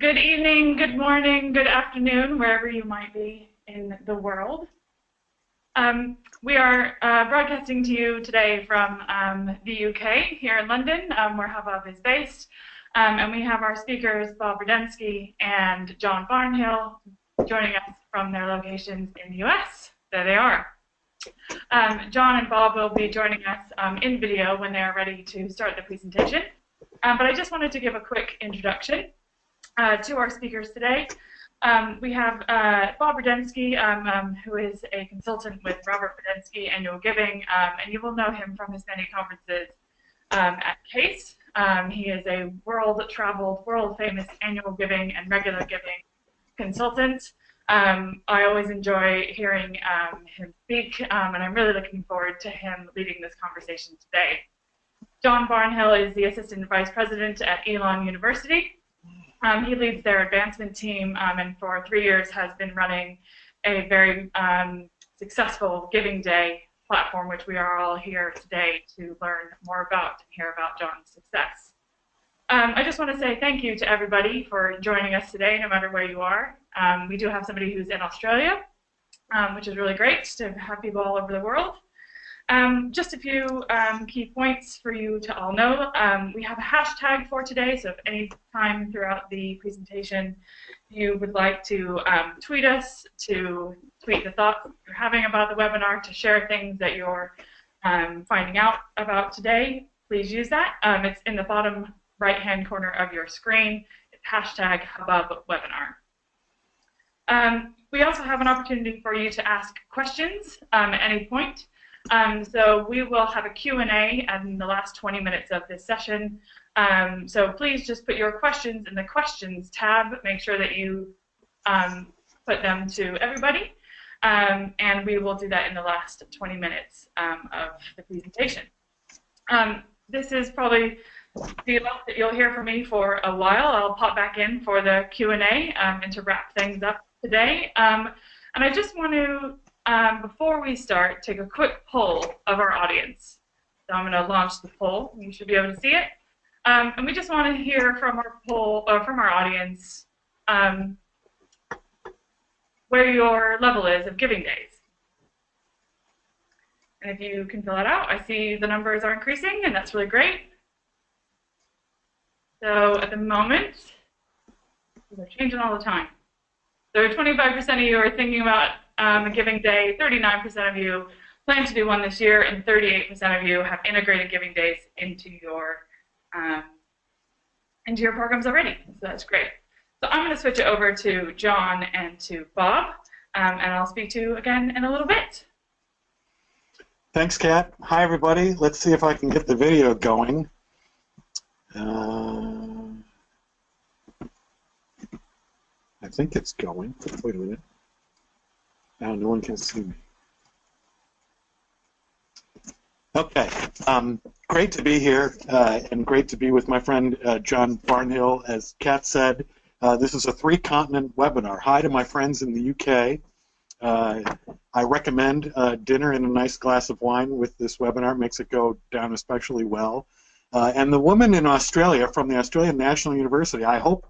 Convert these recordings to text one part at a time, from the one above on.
Good evening, good morning, good afternoon, wherever you might be in the world. We are broadcasting to you today from the UK, here in London, where Hubbub is based. And we have our speakers, Bob Burdenski and John Barnhill, joining us from their locations in the US. There they are. John and Bob will be joining us in video when they are ready to start the presentation. But I just wanted to give a quick introduction to our speakers today. We have Bob Burdenski, who is a consultant with Robert Burdenski Annual Giving, and you will know him from his many conferences at CASE. He is a world-traveled, world-famous annual giving and regular giving consultant. I always enjoy hearing him speak, and I'm really looking forward to him leading this conversation today. John Barnhill is the Assistant Vice President at Elon University. He leads their advancement team and for 3 years has been running a very successful Giving Day platform, which we are all here today to learn more about and hear about John's success. I just want to say thank you to everybody for joining us today, no matter where you are. We do have somebody who's in Australia, which is really great to have people all over the world. Just a few key points for you to all know. We have a hashtag for today, so if any time throughout the presentation you would like to tweet us, to tweet the thoughts you're having about the webinar, to share things that you're finding out about today, please use that. It's in the bottom right-hand corner of your screen. It's hashtag Hubbub Webinar. We also have an opportunity for you to ask questions at any point. So we will have a Q&A in the last 20 minutes of this session. So please just put your questions in the questions tab. Make sure that you put them to everybody. And we will do that in the last 20 minutes of the presentation. This is probably the last that you'll hear from me for a while. I'll pop back in for the Q&A and to wrap things up today. And I just want to before we start, take a quick poll of our audience. So I'm going to launch the poll. You should be able to see it. And we just want to hear from our from our audience where your level is of giving days. And if you can fill that out, I see the numbers are increasing, and that's really great. So at the moment, they're changing all the time. So 25% of you are thinking about a giving day, 39% of you plan to do one this year, and 38% of you have integrated giving days into your programs already. So that's great. So I'm going to switch it over to John and to Bob, and I'll speak to you again in a little bit. Thanks, Kat. Hi, everybody. Let's see if I can get the video going. I think it's going. Wait a minute. Now no one can see me. Okay, great to be here and great to be with my friend John Barnhill. As Kat said, this is a 3-continent webinar. Hi to my friends in the UK. I recommend dinner and a nice glass of wine with this webinar. It makes it go down especially well. And the woman in Australia from the Australian National University, I hope,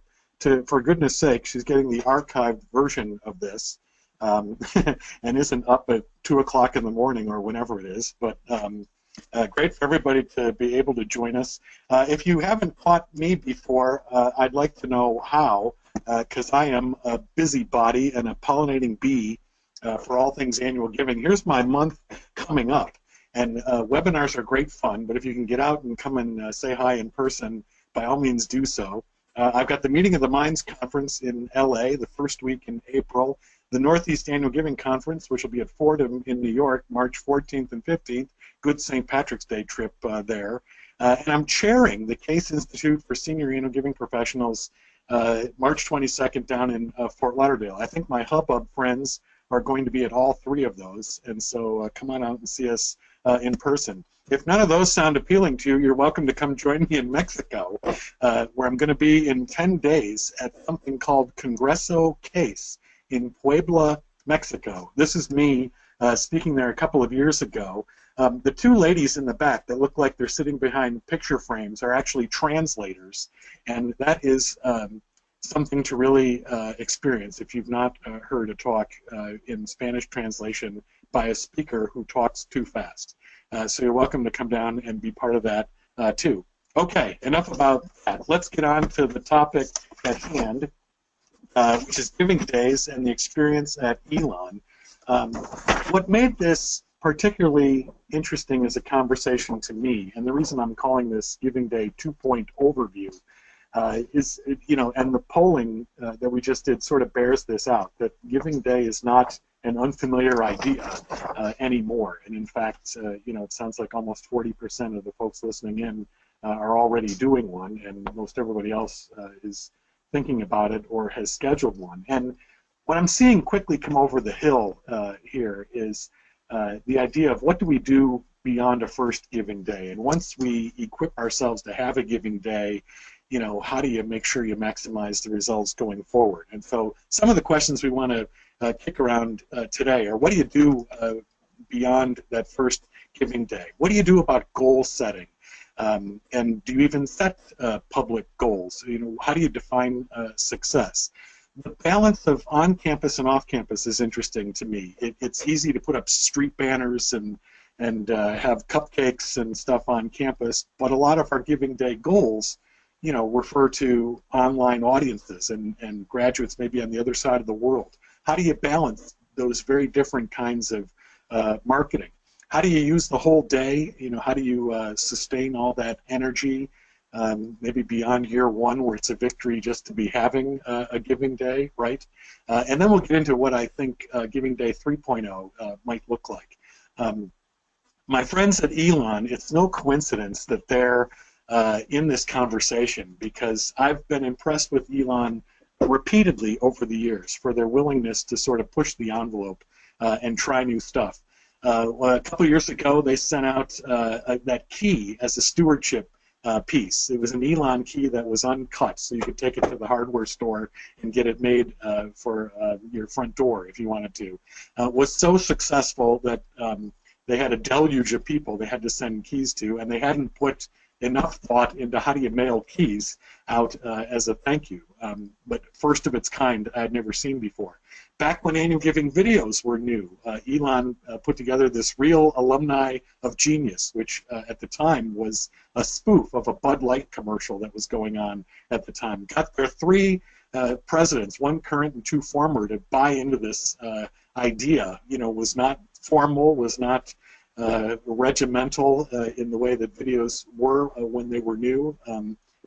for goodness sake, she's getting the archived version of this. And isn't up at 2 o'clock in the morning or whenever it is, but great for everybody to be able to join us. If you haven't caught me before, I'd like to know how, because I am a busybody and a pollinating bee for all things annual giving. Here's my month coming up, and webinars are great fun, but if you can get out and come and say hi in person, by all means do so. I've got the Meeting of the Minds Conference in LA the first week in April, the Northeast Annual Giving Conference, which will be at Fordham in New York, March 14th and 15th. Good St. Patrick's Day trip there. And I'm chairing the Case Institute for Senior Annual Giving Professionals March 22nd down in Fort Lauderdale. I think my Hubbub friends are going to be at all 3 of those, and so come on out and see us in person. If none of those sound appealing to you, you're welcome to come join me in Mexico, where I'm going to be in 10 days at something called Congreso Case in Puebla, Mexico. This is me speaking there a couple of years ago. The 2 ladies in the back that look like they're sitting behind picture frames are actually translators, and that is something to really experience if you've not heard a talk in Spanish translation by a speaker who talks too fast. So you're welcome to come down and be part of that too. Okay, enough about that. Let's get on to the topic at hand, which is Giving Days and the experience at Elon. What made this particularly interesting as a conversation to me, and the reason I'm calling this Giving Day 2.0 overview, is, and the polling that we just did sort of bears this out, that Giving Day is not an unfamiliar idea anymore. And in fact, it sounds like almost 40% of the folks listening in are already doing one, and most everybody else is thinking about it or has scheduled one. And what I'm seeing quickly come over the hill here is the idea of what do we do beyond a first Giving Day. And once we equip ourselves to have a Giving Day, how do you make sure you maximize the results going forward? And so some of the questions we want to kick around today are, what do you do beyond that first Giving Day? What do you do about goal setting? And do you even set public goals? How do you define success? The balance of on-campus and off-campus is interesting to me. It's easy to put up street banners and have cupcakes and stuff on campus, but a lot of our Giving Day goals refer to online audiences and graduates maybe on the other side of the world. How do you balance those very different kinds of marketing? How do you use the whole day? How do you sustain all that energy, maybe beyond year one where it's a victory just to be having a Giving Day, right? And then we'll get into what I think Giving Day 3.0 might look like. My friends at Elon, it's no coincidence that they're in this conversation, because I've been impressed with Elon repeatedly over the years for their willingness to sort of push the envelope and try new stuff. A couple years ago, they sent out that key as a stewardship piece. It was an Elon key that was uncut, so you could take it to the hardware store and get it made for your front door if you wanted to. Was so successful that they had a deluge of people they had to send keys to, and they hadn't put enough thought into how do you mail keys out as a thank you, but first of its kind I'd never seen before. Back when annual giving videos were new, Elon put together this Real Alumni of Genius, which at the time was a spoof of a Bud Light commercial that was going on at the time. Got their three presidents, one current and two former, to buy into this idea. Was not formal, was not regimental in the way that videos were when they were new,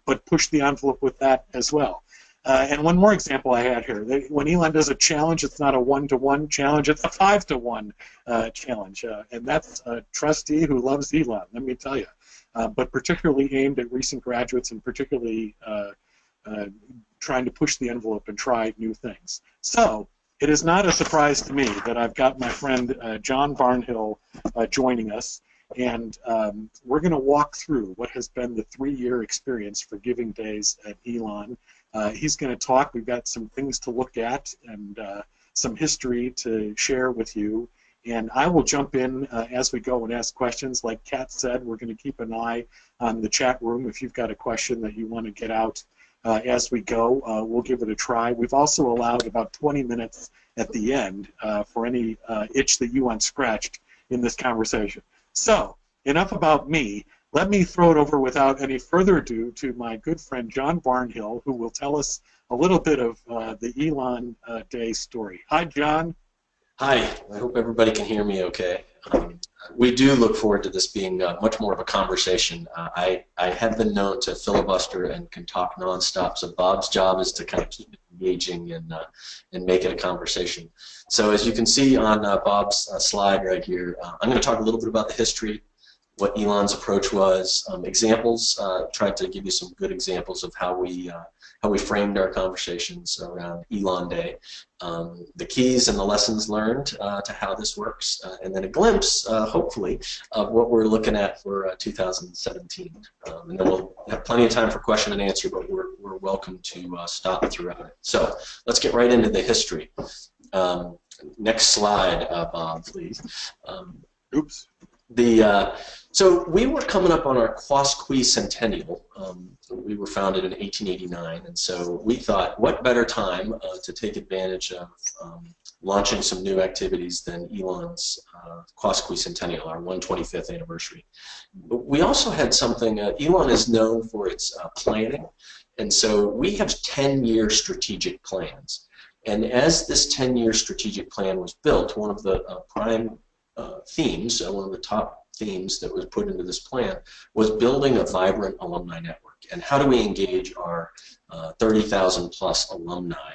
but pushed the envelope with that as well. And one more example I had here. When Elon does a challenge, it's not a 1-to-1 challenge, it's a 5-to-1 challenge. And that's a trustee who loves Elon, let me tell you. But particularly aimed at recent graduates and particularly trying to push the envelope and try new things. So it is not a surprise to me that I've got my friend John Barnhill joining us. And we're going to walk through what has been the 3-year experience for Giving Days at Elon. He's going to talk. We've got some things to look at and some history to share with you. And I will jump in as we go and ask questions. Like Kat said, we're going to keep an eye on the chat room. If you've got a question that you want to get out as we go, we'll give it a try. We've also allowed about 20 minutes at the end for any itch that you want scratched in this conversation. So, enough about me. Let me throw it over without any further ado to my good friend John Barnhill, who will tell us a little bit of the Elon Day story. Hi, John. Hi. I hope everybody can hear me okay. We do look forward to this being much more of a conversation. I have been known to filibuster and can talk nonstop, so Bob's job is to kind of keep it engaging and make it a conversation. So as you can see on Bob's slide right here, I'm going to talk a little bit about the history, what Elon's approach was, examples, tried to give you some good examples of how we framed our conversations around Elon Day, the keys and the lessons learned to how this works, and then a glimpse, hopefully, of what we're looking at for 2017. And then we'll have plenty of time for question and answer, but we're welcome to stop throughout it. So let's get right into the history. Next slide, Bob, please. Oops. So we were coming up on our quasquicentennial. We were founded in 1889, and so we thought, what better time to take advantage of launching some new activities than Elon's quasquicentennial, our 125th anniversary. But we also had something, Elon is known for its planning, and so we have 10-year strategic plans. And as this 10-year strategic plan was built, one of the prime themes, one of the top themes that was put into this plan was building a vibrant alumni network. And how do we engage our 30,000 plus alumni,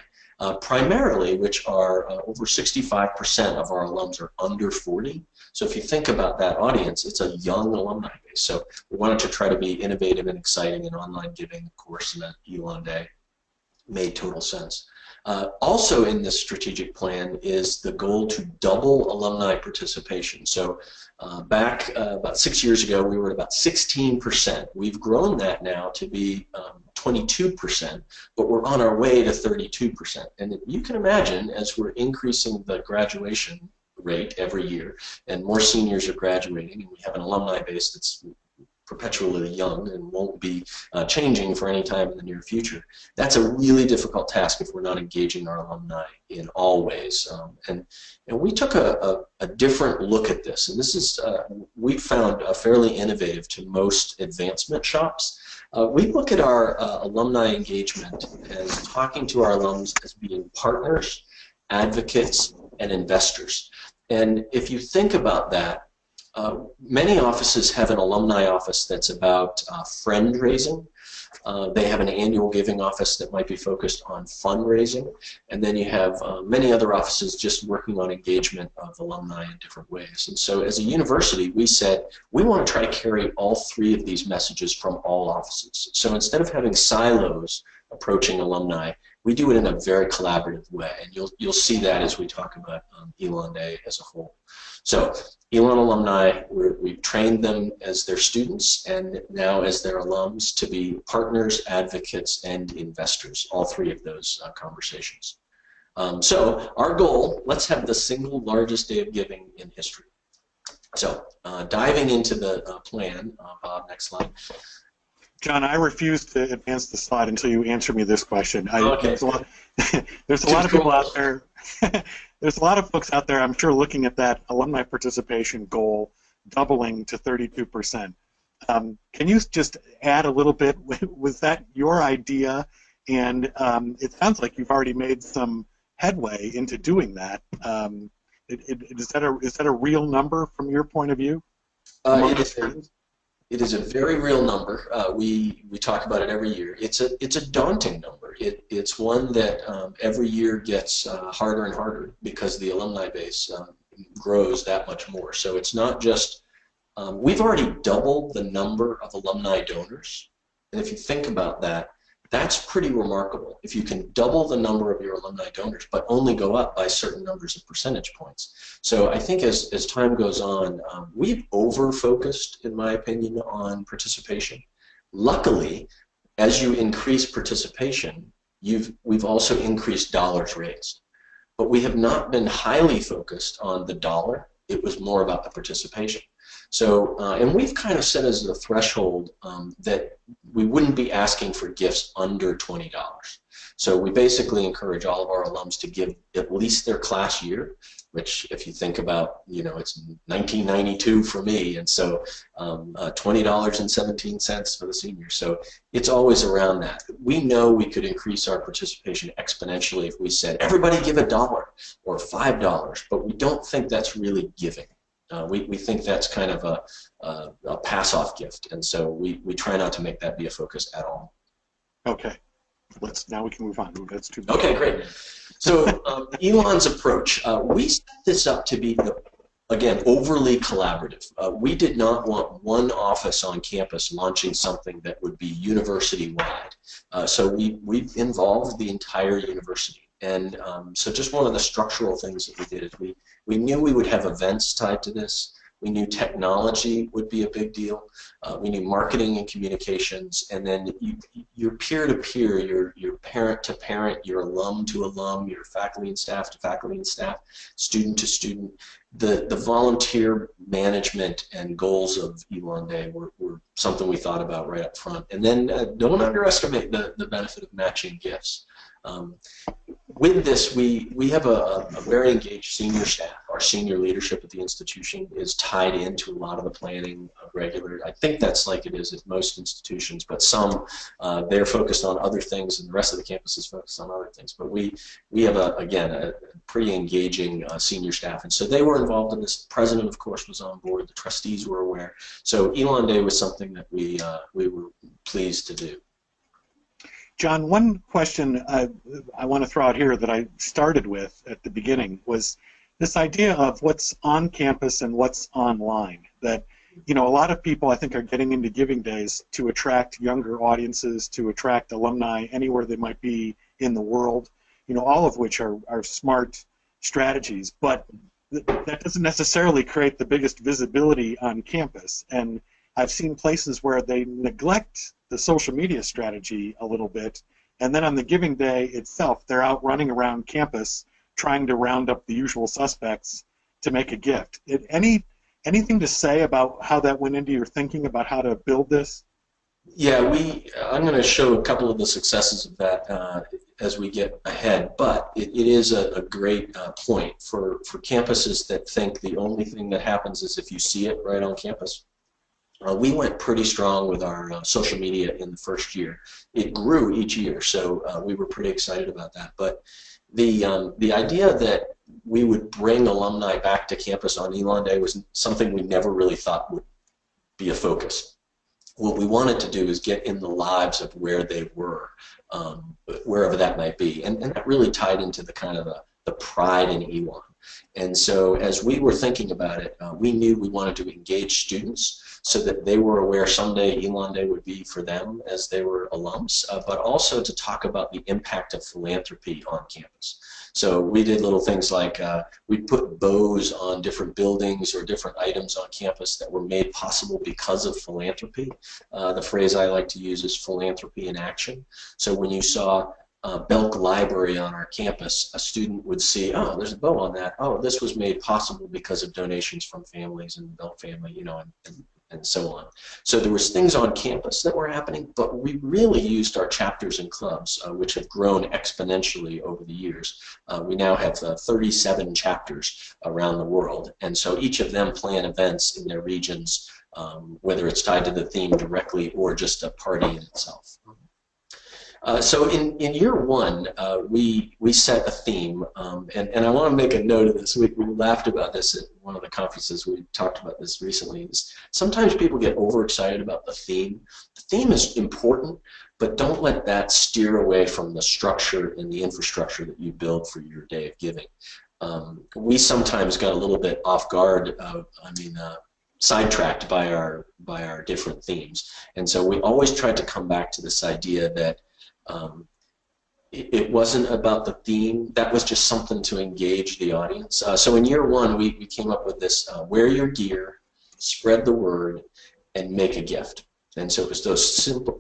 primarily, which are over 65% of our alums are under 40. So if you think about that audience, it's a young alumni base. So we wanted to try to be innovative and exciting in online giving, of course, and that Elon Day made total sense. Also in this strategic plan is the goal to double alumni participation. So back about 6 years ago, we were at about 16%. We've grown that now to be 22%, but we're on our way to 32%. And you can imagine, as we're increasing the graduation rate every year, and more seniors are graduating, and we have an alumni base that's perpetually young and won't be changing for any time in the near future. That's a really difficult task if we're not engaging our alumni in all ways. And we took a different look at this, and this is, we found fairly innovative to most advancement shops. We look at our alumni engagement as talking to our alums as being partners, advocates, and investors. And if you think about that, many offices have an alumni office that's about friend raising. They have an annual giving office that might be focused on fundraising, and then you have many other offices just working on engagement of alumni in different ways. And so as a university, we said we want to try to carry all three of these messages from all offices. So instead of having silos approaching alumni, we do it in a very collaborative way, and you'll see that as we talk about Elon Day as a whole. So Elon alumni, we've trained them as their students and now as their alums to be partners, advocates, and investors, all three of those conversations. So our goal, let's have the single largest day of giving in history. So diving into the plan, Bob, next slide. John, I refuse to advance the slide until you answer me this question. Okay. There's a lot of people out there. There's a lot of folks out there, I'm sure, looking at that alumni participation goal doubling to 32%. Can you just add a little bit? Was that your idea? And it sounds like you've already made some headway into doing that. Is that a real number from your point of view? It is a very real number. We talk about it every year. It's a daunting number. It's one that every year gets harder and harder because the alumni base grows that much more. So it's not just we've already doubled the number of alumni donors, and if you think about that, that's pretty remarkable. If you can double the number of your alumni donors, but only go up by certain numbers of percentage points. So I think as time goes on, we've over-focused, in my opinion, on participation. Luckily, as you increase participation, we've also increased dollars raised. But we have not been highly focused on the dollar. It was more about the participation. So, and we've kind of set as the threshold that we wouldn't be asking for gifts under $20. So we basically encourage all of our alums to give at least their class year, which if you think about, you know, it's 1992 for me, and so $20.17 for the seniors. So it's always around that. We know we could increase our participation exponentially if we said, everybody give $1 or $5, but we don't think that's really giving. We think that's kind of a pass-off gift, and so we try not to make that be a focus at all. Okay, now we can move on. That's too bad. Okay, great. So Elon's approach, we set this up to be, again, overly collaborative. We did not want one office on campus launching something that would be university-wide. So we involved the entire university. And so just one of the structural things that we did is we knew we would have events tied to this. We knew technology would be a big deal. We knew marketing and communications, and then your peer-to-peer, your parent-to-parent, your alum to alum, your faculty and staff to faculty and staff, student to student. The volunteer management and goals of Elon Day were something we thought about right up front. And then don't underestimate the benefit of matching gifts. With this, we have a very engaged senior staff. Our senior leadership at the institution is tied into a lot of the planning regular. I think that's like it is at most institutions, but some they're focused on other things, and the rest of the campus is focused on other things. But we have again a pretty engaging senior staff, and so they were involved in this. The president, of course, was on board. The trustees were aware. So Elon Day was something that we were pleased to do. John, one question I want to throw out here that I started with at the beginning was this idea of what's on campus and what's online. That, you know, a lot of people I think are getting into Giving Days to attract younger audiences, to attract alumni anywhere they might be in the world, you know, all of which are smart strategies, but that doesn't necessarily create the biggest visibility on campus. And I've seen places where they neglect the social media strategy a little bit, and then on the Giving Day itself, they're out running around campus trying to round up the usual suspects to make a gift. Anything to say about how that went into your thinking about how to build this? Yeah, I'm going to show a couple of the successes of that as we get ahead, but it is a great point for campuses that think the only thing that happens is if you see it right on campus. We went pretty strong with our social media in the first year. It grew each year, so we were pretty excited about that. But the idea that we would bring alumni back to campus on Elon Day was something we never really thought would be a focus. What we wanted to do is get in the lives of where they were, wherever that might be, and that really tied into the kind of the pride in Elon. And so as we were thinking about it, we knew we wanted to engage students so that they were aware someday Elon Day would be for them as they were alums, but also to talk about the impact of philanthropy on campus. So we did little things like we put bows on different buildings or different items on campus that were made possible because of philanthropy. The phrase I like to use is philanthropy in action. So when you saw Belk Library on our campus, a student would see, oh, there's a bow on that. Oh, this was made possible because of donations from families and the Belk family, you know, and so on. So there was things on campus that were happening, but we really used our chapters and clubs, which have grown exponentially over the years. We now have 37 chapters around the world, and so each of them plan events in their regions, whether it's tied to the theme directly or just a party in itself. So in year one, we set a theme, and I want to make a note of this. We laughed about this at one of the conferences. We talked about this recently. Sometimes people get overexcited about the theme. The theme is important, but don't let that steer away from the structure and the infrastructure that you build for your day of giving. We sometimes got a little bit off guard. Sidetracked by our different themes, and so we always tried to come back to this idea that it wasn't about the theme. That was just something to engage the audience. So in year one, we came up with this: wear your gear, spread the word, and make a gift. And so it was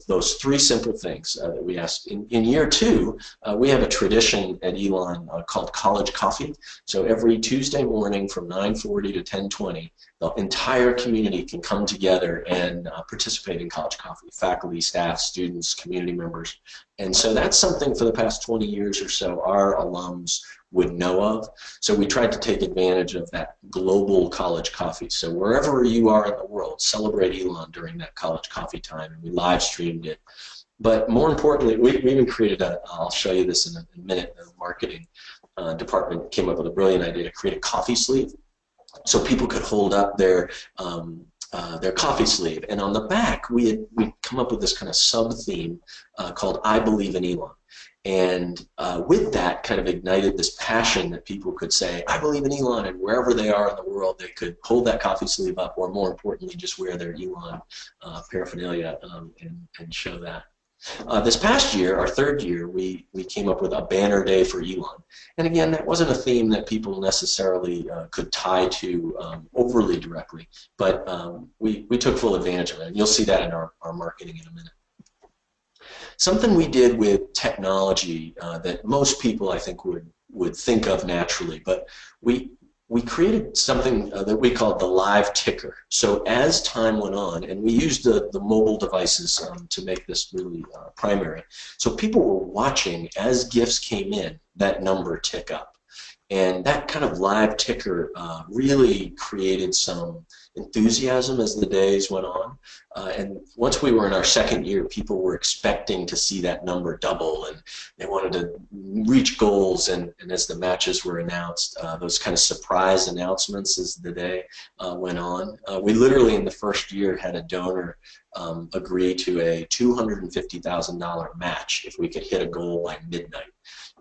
those three simple things that we asked. In year two, we have a tradition at Elon called College Coffee. So every Tuesday morning from 9:40 to 10:20, the entire community can come together and participate in College Coffee. Faculty, staff, students, community members. And so that's something for the past 20 years or so our alums would know of. So we tried to take advantage of that global College Coffee. So wherever you are in the world, celebrate Elon during that College Coffee time, and we live streamed it. But more importantly, we even created I'll show you this in a minute, the marketing department came up with a brilliant idea to create a coffee sleeve so people could hold up their coffee sleeve. And on the back, we'd come up with this kind of sub-theme called I Believe in Elon. And with that kind of ignited this passion that people could say, I believe in Elon, and wherever they are in the world, they could hold that coffee sleeve up, or more importantly, just wear their Elon paraphernalia and show that. This past year, our third year, we came up with a banner day for Elon. And again, that wasn't a theme that people necessarily could tie to overly directly, but we took full advantage of it. And you'll see that in our marketing in a minute. Something we did with technology that most people, I think, would think of naturally, but we created something that we called the live ticker. So as time went on, and we used the mobile devices to make this really primary, so people were watching as gifts came in, that number tick up. And that kind of live ticker really created some enthusiasm as the days went on. And once we were in our second year, people were expecting to see that number double, and they wanted to reach goals. And as the matches were announced, those kind of surprise announcements as the day went on. We literally in the first year had a donor agree to a $250,000 match if we could hit a goal by midnight.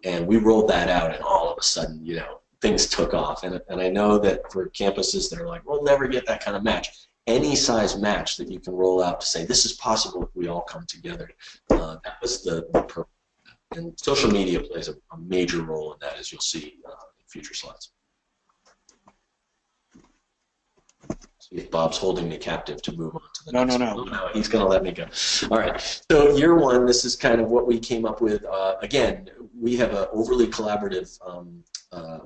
And we rolled that out, and all of a sudden, you know, things took off. And I know that for campuses that are like, we'll never get that kind of match. Any size match that you can roll out to say, this is possible if we all come together. That was the purpose. And social media plays a major role in that, as you'll see in future slides. See if Bob's holding me captive to move on to the next one. No, he's going to let me go. All right. So year one, this is kind of what we came up with. Again, we have an overly collaborative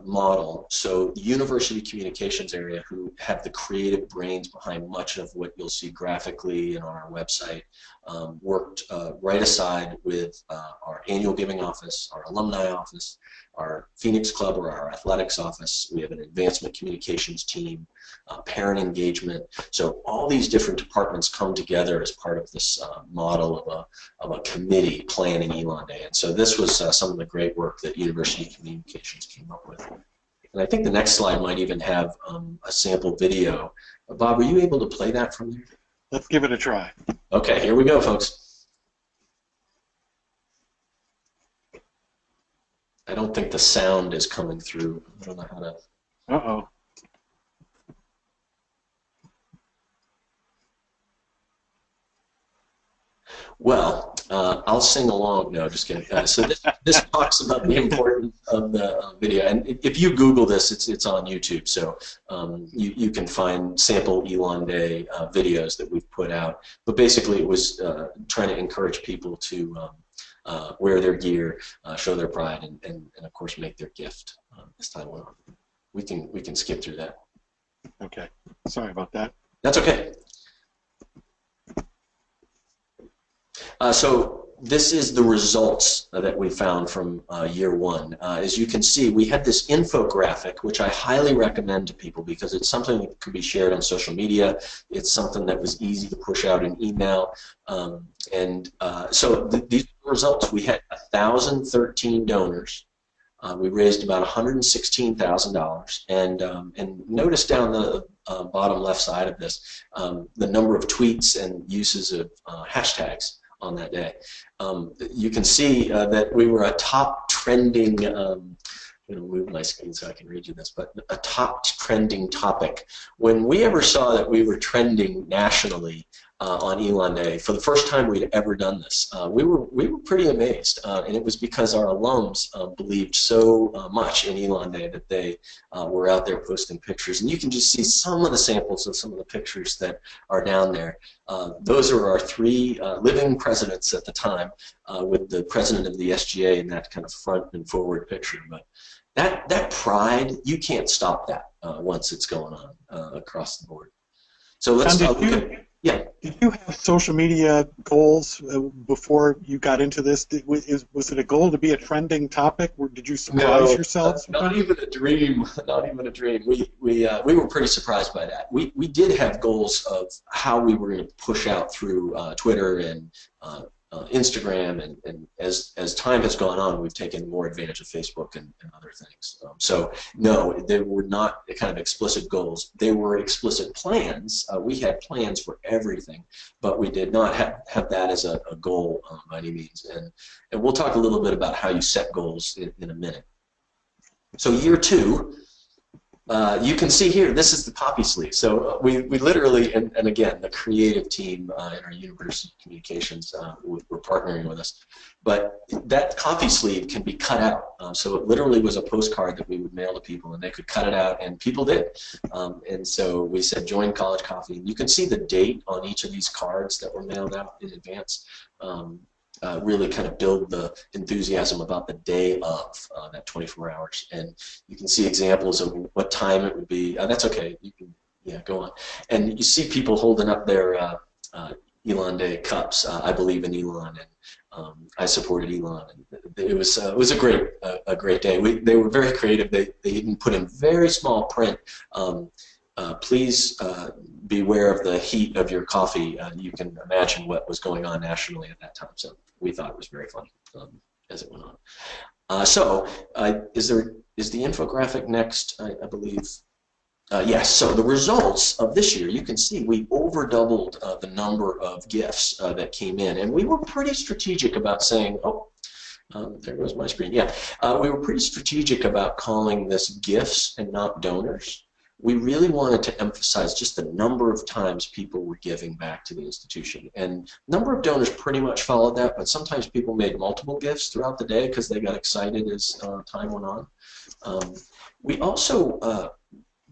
model. So the university communications area, who have the creative brains behind much of what you'll see graphically and on our website, worked right aside with our annual giving office, our alumni office, our Phoenix Club or our athletics office. We have an advancement communications team, parent engagement. So all these different departments come together as part of this model of a committee planning Elon Day. And so this was some of the great work that University Communications came up with. And I think the next slide might even have a sample video. Bob, are you able to play that from there? Let's give it a try. Okay, here we go, folks. I don't think the sound is coming through. I don't know how to... Uh-oh. Well, I'll sing along. No, just kidding. So this talks about the importance of the video. And if you Google this, it's on YouTube. So you can find sample Elon Day videos that we've put out. But basically, it was trying to encourage people to wear their gear, show their pride, and of course make their gift as time went on. We can skip through that. Okay. Sorry about that. That's okay. So this is the results that we found from year one. As you can see, we had this infographic, which I highly recommend to people because it's something that can be shared on social media. It's something that was easy to push out in email. So these results, we had 1,013 donors. We raised about $116,000. And notice down the bottom left side of this, the number of tweets and uses of hashtags on that day. You can see that we were a top trending, move my screen so I can read you this, but a top trending topic. When we ever saw that we were trending nationally on Elon Day, for the first time we'd ever done this, we were pretty amazed, and it was because our alums believed so much in Elon Day that they were out there posting pictures, and you can just see some of the samples of some of the pictures that are down there. Those are our three living presidents at the time, with the president of the SGA in that kind of front and forward picture. But that pride, you can't stop that once it's going on across the board. So let's look at. Yeah. Did you have social media goals before you got into this? Was it a goal to be a trending topic? Or did you surprise yourselves? Not even a dream. Not even a dream. We were pretty surprised by that. We did have goals of how we were going to push out through Twitter and Instagram, and as time has gone on, we've taken more advantage of Facebook and other things. So no, they were not kind of explicit goals. They were explicit plans. We had plans for everything, but we did not have that as a goal by any means. And we'll talk a little bit about how you set goals in a minute. So year two, You can see here, this is the coffee sleeve. So we literally, and again, the creative team in our university communications were partnering with us. But that coffee sleeve can be cut out. So it literally was a postcard that we would mail to people, and they could cut it out, and people did. And so we said, join College Coffee. And you can see the date on each of these cards that were mailed out in advance. Really kind of build the enthusiasm about the day of that 24 hours. And you can see examples of what time it would be. That's okay. You can, yeah, go on. And you see people holding up their Elon Day cups. I believe in Elon, and I supported Elon. And it was a great day. They were very creative. They even put in very small print. Please beware of the heat of your coffee. You can imagine what was going on nationally at that time. So we thought it was very funny as it went on. Is the infographic next? I believe. Yes. So the results of this year, you can see we over doubled the number of gifts that came in, and we were pretty strategic about saying, oh. There goes my screen. Yeah, we were pretty strategic about calling this gifts and not donors. We really wanted to emphasize just the number of times people were giving back to the institution. And number of donors pretty much followed that, but sometimes people made multiple gifts throughout the day because they got excited as time went on. We also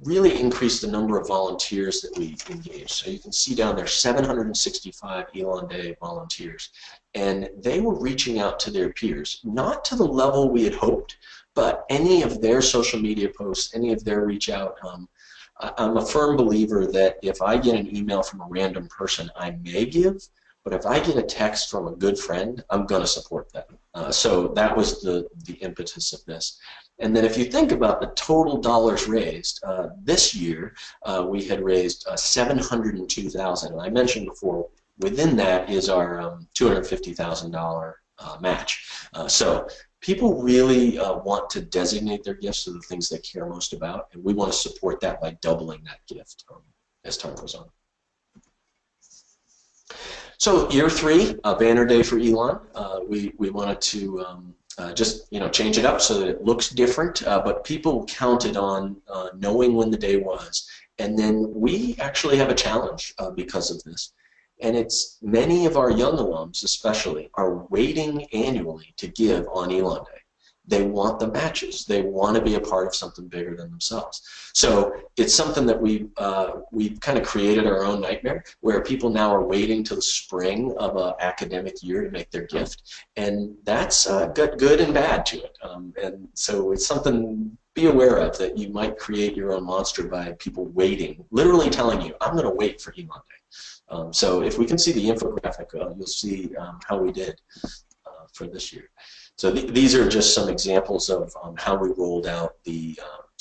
really increased the number of volunteers that we engaged. So you can see down there 765 Elon Day volunteers. And they were reaching out to their peers, not to the level we had hoped, but any of their social media posts, any of their reach out. I'm a firm believer that if I get an email from a random person, I may give, but if I get a text from a good friend, I'm going to support them. So that was the impetus of this. And then if you think about the total dollars raised, this year we had raised $702,000. And I mentioned before, within that is our $250,000 match. So people really want to designate their gifts to the things they care most about, and we want to support that by doubling that gift as time goes on. So year 3, banner day for Elon. We wanted to just change it up so that it looks different, but people counted on knowing when the day was, and then we actually have a challenge because of this. And it's many of our young alums especially are waiting annually to give on Elon Day. They want the matches. They want to be a part of something bigger than themselves. So it's something that we've kind of created our own nightmare where people now are waiting till the spring of an academic year to make their gift. And that's got good and bad to it. And so it's something be aware of, that you might create your own monster by people waiting, literally telling you, I'm going to wait for Elon Day. So if we can see the infographic, you'll see how we did for this year. So these are just some examples of how we rolled out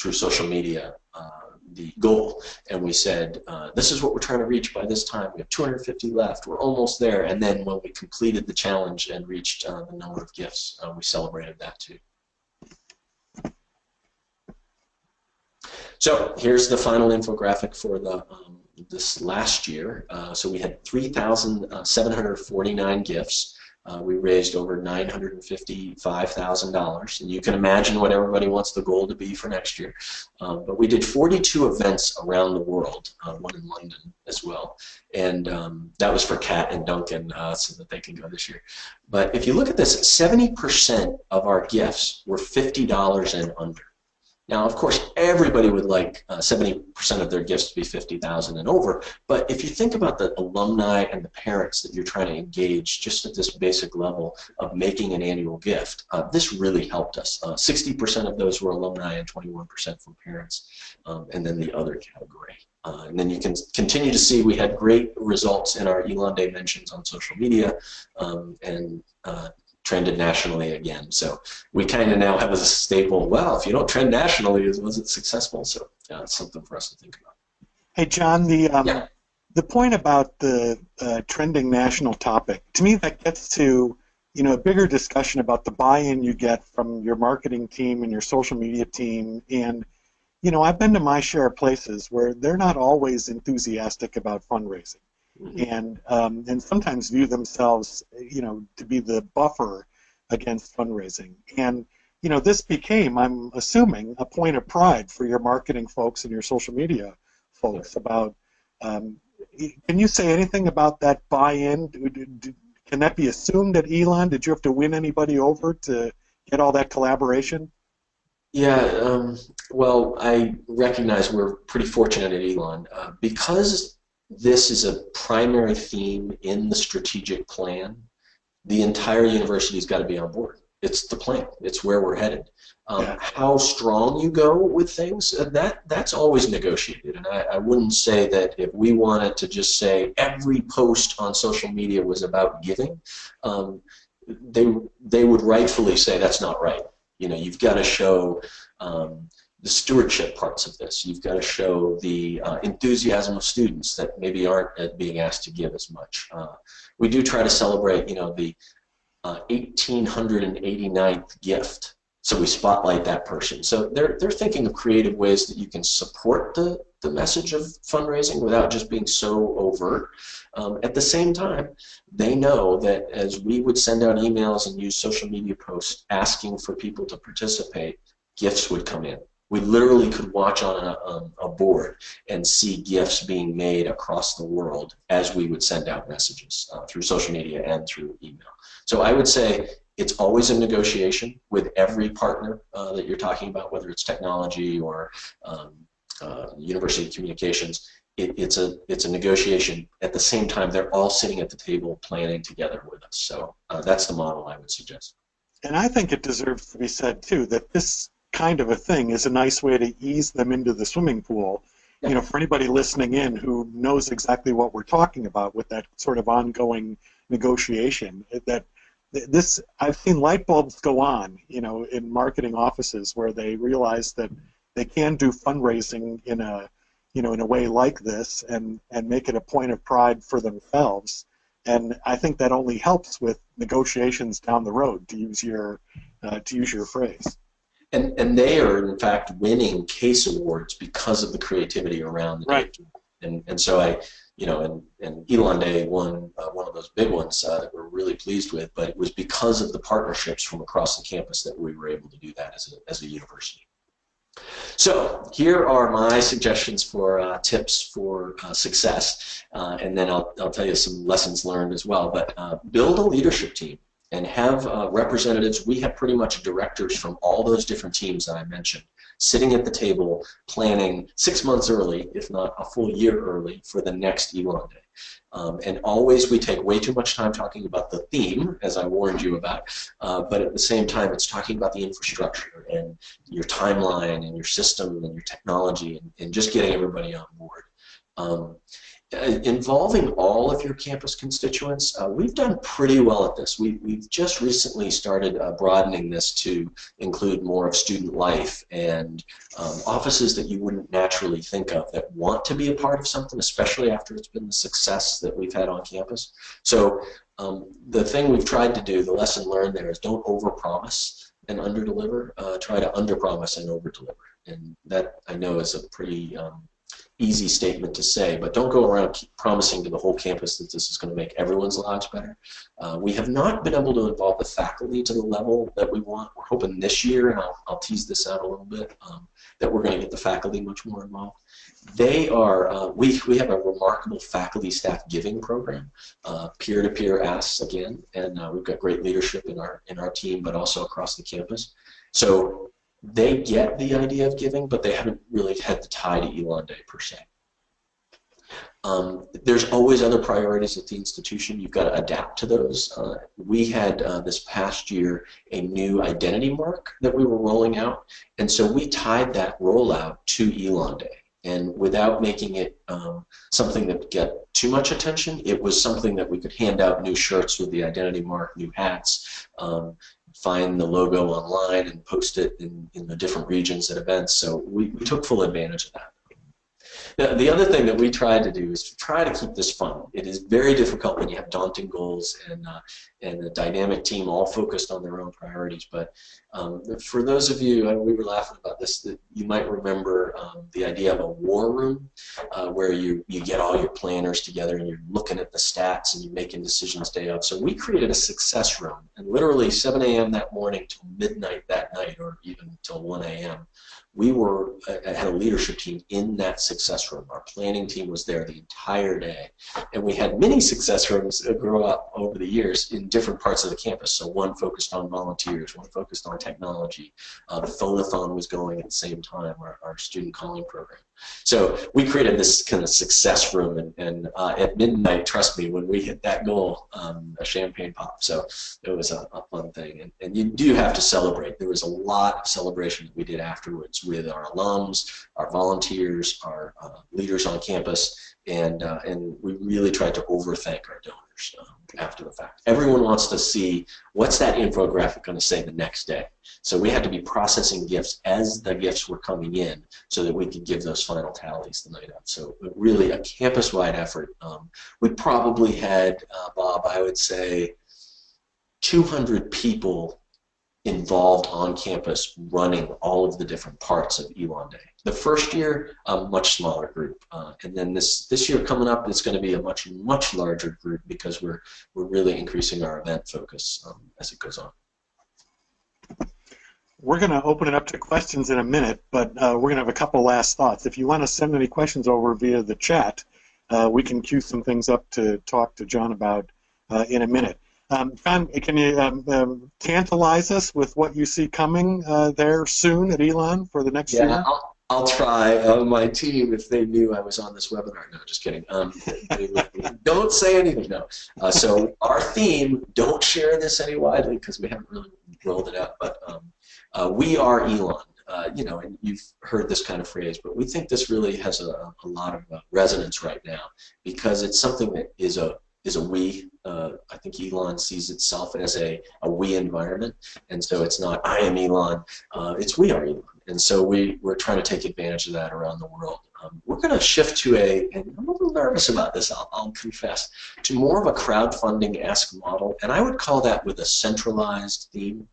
through social media the goal. And we said, this is what we're trying to reach by this time. We have 250 left. We're almost there. And then when we completed the challenge and reached the number of gifts, we celebrated that too. So here's the final infographic for this last year. So we had 3,749 gifts. We raised over $955,000, and you can imagine what everybody wants the goal to be for next year. But we did 42 events around the world, one in London as well, and that was for Kat and Duncan so that they can go this year. But if you look at this, 70% of our gifts were $50 and under. Now, of course, everybody would like 70% of their gifts to be $50,000 and over, but if you think about the alumni and the parents that you're trying to engage just at this basic level of making an annual gift, this really helped us. 60% of those were alumni and 21% from parents, and then the other category. And then you can continue to see we had great results in our Elon Day mentions on social media, and trended nationally again. So we kind of now have as a staple, well, if you don't trend nationally, was it successful? So yeah, it's something for us to think about. Hey, John, the point about the trending national topic, to me that gets to a bigger discussion about the buy-in you get from your marketing team and your social media team. And I've been to my share of places where they're not always enthusiastic about fundraising. And sometimes view themselves, to be the buffer against fundraising. And this became, I'm assuming, a point of pride for your marketing folks and your social media folks about, can you say anything about that buy-in? Can that be assumed at Elon? Did you have to win anybody over to get all that collaboration? Yeah, well, I recognize we're pretty fortunate at Elon. Because this is a primary theme in the strategic plan, the entire university's got to be on board. It's the plan. It's where we're headed. How strong you go with things, that's always negotiated. And I wouldn't say that if we wanted to just say every post on social media was about giving, they would rightfully say that's not right. You've got to show the stewardship parts of this. You've got to show the enthusiasm of students that maybe aren't being asked to give as much. We do try to celebrate, the 1889th gift. So we spotlight that person. So they're thinking of creative ways that you can support the message of fundraising without just being so overt. At the same time, they know that as we would send out emails and use social media posts asking for people to participate, gifts would come in. We literally could watch on a board and see gifts being made across the world as we would send out messages through social media and through email. So I would say it's always a negotiation with every partner that you're talking about, whether it's technology or university communications. It's a negotiation. At the same time, they're all sitting at the table planning together with us. So that's the model I would suggest. And I think it deserves to be said, too, that this kind of a thing is a nice way to ease them into the swimming pool. Yeah. For anybody listening in who knows exactly what we're talking about with that sort of ongoing negotiation, that this, I've seen light bulbs go on, in marketing offices where they realize that they can do fundraising in a way like this and make it a point of pride for themselves. And I think that only helps with negotiations down the road, to use your phrase. And they are in fact winning case awards because of the creativity around the right. data. And so and Elon Day won one of those big ones that we're really pleased with, but it was because of the partnerships from across the campus that we were able to do that as a university. So here are my suggestions for tips for success, and then I'll tell you some lessons learned as well. But build a leadership team and have representatives. We have pretty much directors from all those different teams that I mentioned sitting at the table planning 6 months early, if not a full year early, for the next Elon Day. And always we take way too much time talking about the theme, as I warned you about, but at the same time it's talking about the infrastructure and your timeline and your system and your technology and just getting everybody on board. Involving all of your campus constituents, we've done pretty well at this. We've just recently started broadening this to include more of student life and offices that you wouldn't naturally think of that want to be a part of something, especially after it's been the success that we've had on campus. So the thing we've tried to do, the lesson learned there, is don't overpromise and underdeliver. Try to underpromise and overdeliver. And that, I know, is a pretty easy statement to say, but don't go around keep promising to the whole campus that this is going to make everyone's lives better. We have not been able to involve the faculty to the level that we want. We're hoping this year, and I'll tease this out a little bit, that we're going to get the faculty much more involved. They are, we have a remarkable faculty staff giving program, peer-to-peer asks again, and we've got great leadership in our team, but also across the campus. So they get the idea of giving, but they haven't really had the tie to Elon Day per se. There's always other priorities at the institution. You've got to adapt to those. We had this past year a new identity mark that we were rolling out, and so we tied that rollout to Elon Day. And without making it something that would get too much attention, it was something that we could hand out new shirts with the identity mark, new hats, find the logo online and post it in the different regions at events. So we took full advantage of that. The other thing that we tried to do is to try to keep this fun. It is very difficult when you have daunting goals and a dynamic team all focused on their own priorities. But for those of you, we were laughing about this, that you might remember the idea of a war room where you get all your planners together and you're looking at the stats and you're making decisions day of. So we created a success room, and literally 7 a.m. that morning till midnight that night, or even till 1 a.m., we had a leadership team in that success room. Our planning team was there the entire day. And we had many success rooms grow up over the years in different parts of the campus. So one focused on volunteers, one focused on technology. The phone-a-thon was going at the same time, our student calling program. So we created this kind of success room, and at midnight, trust me, when we hit that goal, a champagne popped. So it was a fun thing. And you do have to celebrate. There was a lot of celebration that we did afterwards with our alums, our volunteers, our leaders on campus, and we really tried to overthank our donors after the fact. Everyone wants to see what's that infographic going to say the next day. So we had to be processing gifts as the gifts were coming in so that we could give those final tallies the night of. So really a campus-wide effort. We probably had, Bob, I would say 200 people involved on campus running all of the different parts of Elon Day. The first year, a much smaller group, and then this year coming up, it's going to be a much larger group because we're really increasing our event focus as it goes on. We're going to open it up to questions in a minute, but we're going to have a couple last thoughts. If you want to send any questions over via the chat, we can queue some things up to talk to John about in a minute. John, can you tantalize us with what you see coming there soon at Elon for the next year? Yeah, I'll try. My team, if they knew I was on this webinar, no, just kidding. Don't say anything, no. So our theme, don't share this any widely because we haven't really rolled it out, but we are Elon. You know, and you've heard this kind of phrase, but we think this really has a lot of resonance right now because it's something that is a we. I think Elon sees itself as a we environment, and so it's not I am Elon, it's we are Elon. And so we're trying to take advantage of that around the world. We're going to shift to and I'm a little nervous about this, I'll confess, to more of a crowdfunding-esque model, and I would call that with a centralized theme.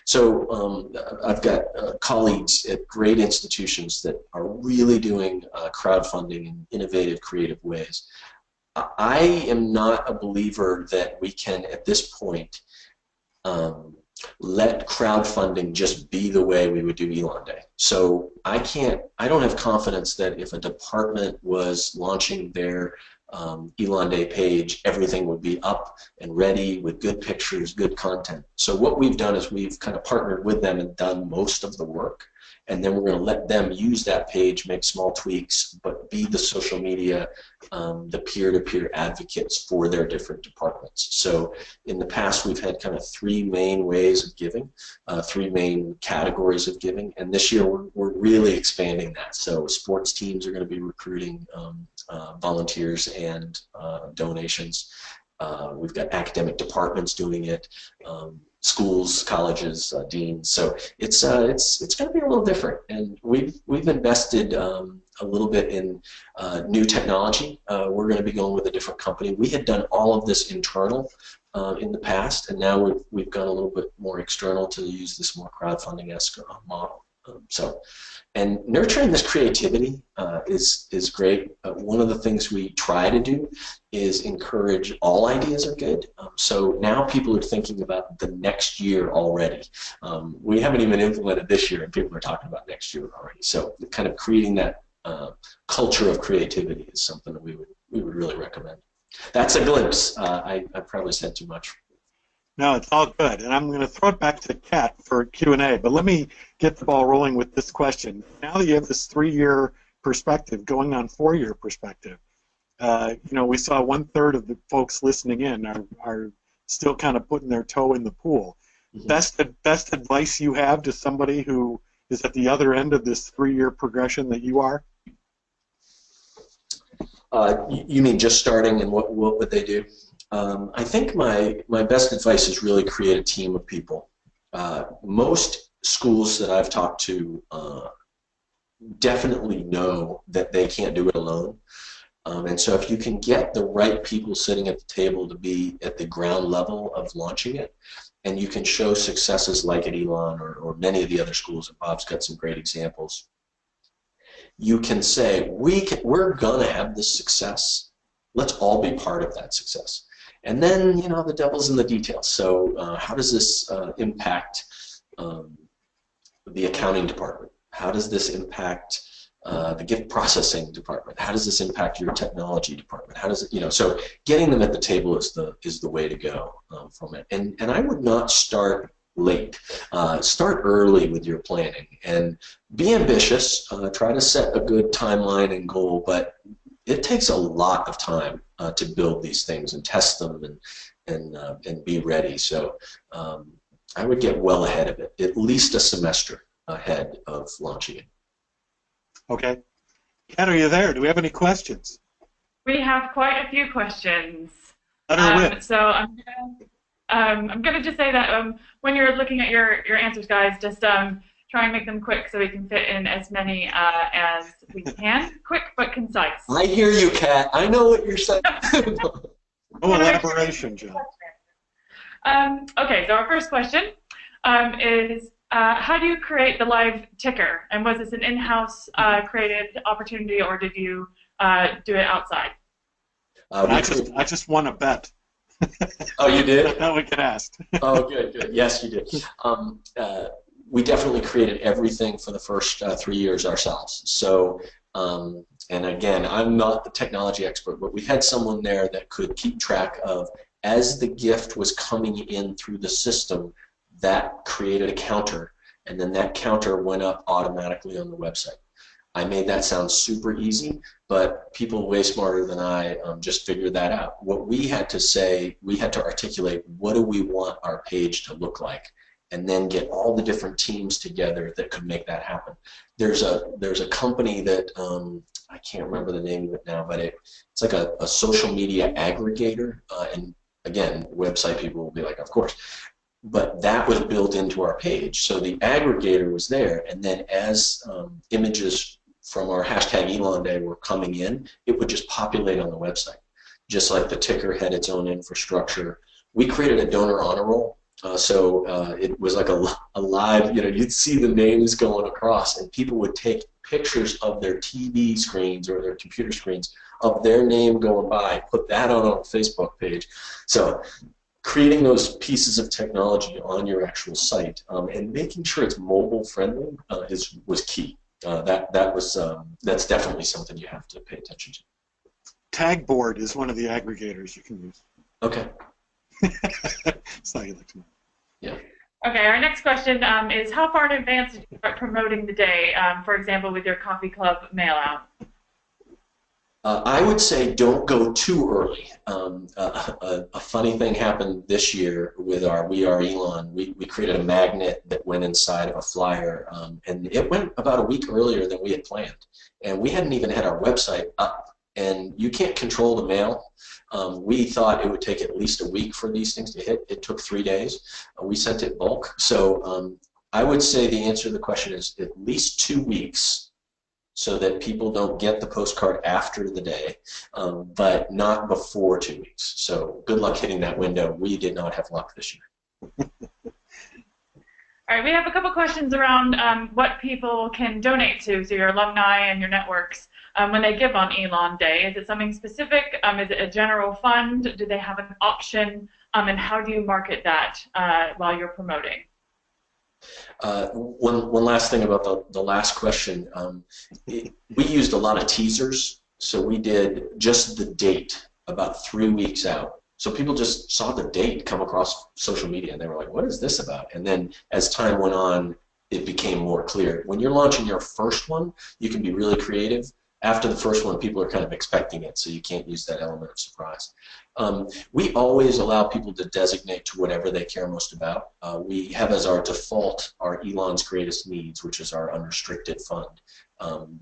So I've got colleagues at great institutions that are really doing crowdfunding in innovative, creative ways. I am not a believer that we can, at this point, let crowdfunding just be the way we would do Elon Day. So I don't have confidence that if a department was launching their Elon Day page, everything would be up and ready with good pictures, good content. So what we've done is we've kind of partnered with them and done most of the work. And then we're going to let them use that page, make small tweaks, but be the social media, the peer-to-peer advocates for their different departments. So in the past, we've had kind of three main ways of giving, three main categories of giving, and this year we're really expanding that. So sports teams are going to be recruiting volunteers and donations. We've got academic departments doing it. Schools, colleges, deans. So it's going to be a little different, and we've invested a little bit in new technology. We're going to be going with a different company. We had done all of this internal in the past, and now we've gone a little bit more external to use this more crowdfunding-esque model. And nurturing this creativity is great. One of the things we try to do is encourage all ideas are good. So now people are thinking about the next year already. We haven't even implemented this year, and people are talking about next year already. So kind of creating that culture of creativity is something that we would really recommend. That's a glimpse. I probably said too much. No, it's all good, and I'm going to throw it back to Kat for Q&A, but let me get the ball rolling with this question. Now that you have this 3-year perspective going on 4-year perspective, you know, we saw 1/3 of the folks listening in are still kind of putting their toe in the pool. Mm-hmm. Best advice you have to somebody who is at the other end of this 3-year progression that you are? You mean just starting, and what would they do? I think my best advice is really create a team of people. Most schools that I've talked to definitely know that they can't do it alone. And so if you can get the right people sitting at the table to be at the ground level of launching it, and you can show successes like at Elon or many of the other schools, and Bob's got some great examples, you can say, we're going to have this success. Let's all be part of that success. And then, you know, the devil's in the details. So how does this impact the accounting department? How does this impact the gift processing department? How does this impact your technology department? How does it, you know, so getting them at the table is the way to go from it. And I would not start late. Start early with your planning and be ambitious. Try to set a good timeline and goal, but it takes a lot of time to build these things and test them and be ready. So I would get well ahead of it, at least a semester ahead of launching it. Okay. Ken, are you there? Do we have any questions? We have quite a few questions. So I'm gonna just say that when you're looking at your answers, guys, just try and make them quick so we can fit in as many as we can. Quick but concise. I hear you, Kat. I know what you're saying. Oh, elaboration, John. Okay, so our first question is, how do you create the live ticker? And was this an in-house created opportunity, or did you do it outside? I just won a bet. Oh, you did? Now we can ask. Oh, good. Yes, you did. We definitely created everything for the first 3 years ourselves. So, and again, I'm not the technology expert, but we had someone there that could keep track of, as the gift was coming in through the system, that created a counter, and then that counter went up automatically on the website. I made that sound super easy, but people way smarter than I just figured that out. What we had to say, we had to articulate, what do we want our page to look like, and then get all the different teams together that could make that happen. There's a company that I can't remember the name of it now, but it's like a social media aggregator, and again, website people will be like, of course. But that was built into our page. So the aggregator was there, and then as images from our hashtag Elon Day were coming in, it would just populate on the website. Just like the ticker had its own infrastructure. We created a donor honor roll, so it was like a live, you know, you'd see the names going across, and people would take pictures of their TV screens or their computer screens of their name going by, put that on a Facebook page. So creating those pieces of technology on your actual site and making sure it's mobile friendly was key. That's definitely something you have to pay attention to. Tagboard is one of the aggregators you can use. Okay. It's not you like to know. Yeah. Okay, our next question is, how far in advance did you start promoting the day, for example, with your coffee club mail out? I would say don't go too early. A funny thing happened this year with our We Are Elon. We created a magnet that went inside of a flyer, and it went about a week earlier than we had planned. And we hadn't even had our website up. And you can't control the mail. We thought it would take at least a week for these things to hit. It took 3 days. We sent it bulk. So I would say the answer to the question is at least 2 weeks, so that people don't get the postcard after the day, but not before 2 weeks. So good luck hitting that window. We did not have luck this year. All right, we have a couple questions around what people can donate to, so your alumni and your networks, when they give on Elon Day. Is it something specific? Is it a general fund? Do they have an option? And how do you market that while you're promoting? One last thing about the last question. We used a lot of teasers, so we did just the date about 3 weeks out. So people just saw the date come across social media, and they were like, what is this about? And then as time went on, it became more clear. When you're launching your first one, you can be really creative. After the first one, people are kind of expecting it, so you can't use that element of surprise. We always allow people to designate to whatever they care most about. We have as our default our Elon's Greatest Needs, which is our unrestricted fund.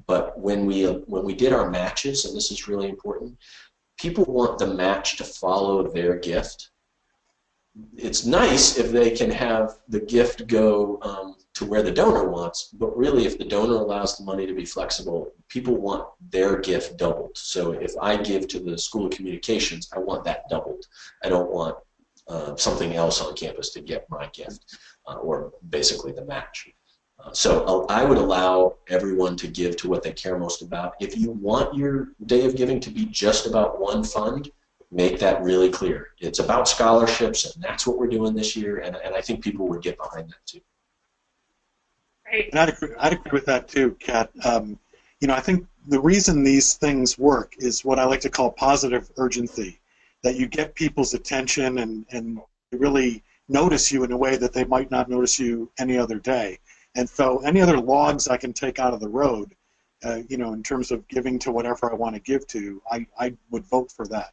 But when we did our matches, and this is really important, people want the match to follow their gift. it's nice if they can have the gift go to where the donor wants, but really if the donor allows the money to be flexible, people want their gift doubled. So if I give to the School of Communications, I want that doubled. I don't want something else on campus to get my gift, or basically the match. So I would allow everyone to give to what they care most about. If you want your day of giving to be just about one fund, make that really clear. It's about scholarships, and that's what we're doing this year, and I think people would get behind that too. Great. And I'd agree with that too, Kat. You know, I think the reason these things work is what I like to call positive urgency, that you get people's attention and really notice you in a way that they might not notice you any other day. And so any other logs I can take out of the road, you know, in terms of giving to whatever I want to give to, I would vote for that.